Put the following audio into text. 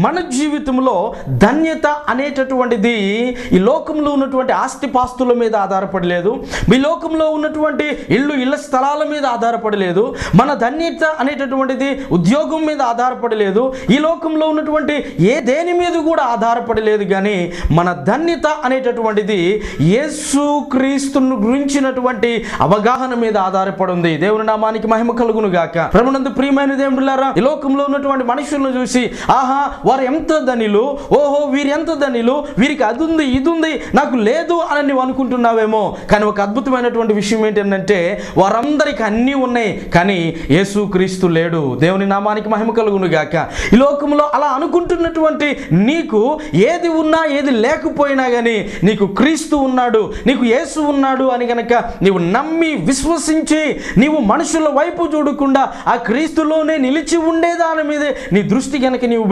మన జీవితంలో ధన్యత అనేటటువంటిది ఈ లోకంలో ఉన్నటువంటి ఆస్తిపాస్తుల మీద ఆధారపడలేదు, ఈ లోకంలో ఉన్నటువంటి ఇళ్ళ స్థలాల మీద ఆధారపడలేదు. మన ధన్యత అనేటటువంటిది ఉద్యోగం మీద ఆధారపడలేదు, ఈ లోకంలో ఉన్నటువంటి దేని మీద కూడా ఆధారపడలేదు. కానీ మన ధన్యత అనేటటువంటిది యేసుక్రీస్తును గురించినటువంటి అవగాహన మీద ఆధారపడి ఉంది. దేవుని నామానికి మహిమ కలుగును గాక. ప్రభునందు ప్రియమైన దేవులారా, ఈ లోకంలో ఉన్నటువంటి మనుషులను చూసి ఆహా వారు ఎంత ధనిలు, ఓహో వీరు ఎంత ధనిలు, వీరికి అది ఉంది ఇది ఉంది నాకు లేదు అని నువ్వు అనుకుంటున్నావేమో. కానీ ఒక అద్భుతమైనటువంటి విషయం ఏంటంటే వారందరికి అన్నీ ఉన్నాయి, కానీ యేసుక్రీస్తు లేడు. దేవుని నామానికి మహిమ కలుగును గాక. ఈ లోకంలో అలా అనుకుంటున్నటువంటి నీకు ఏది ఉన్నా ఏది లేకపోయినా కానీ నీకు క్రీస్తు ఉన్నాడు, నీకు యేసు ఉన్నాడు అని గనక నీవు నమ్మి విశ్వసించి నీవు మనుషుల వైపు చూడకుండా ఆ క్రీస్తులోనే నిలిచి ఉండేదాని మీదే నీ దృష్టి గనక నీవు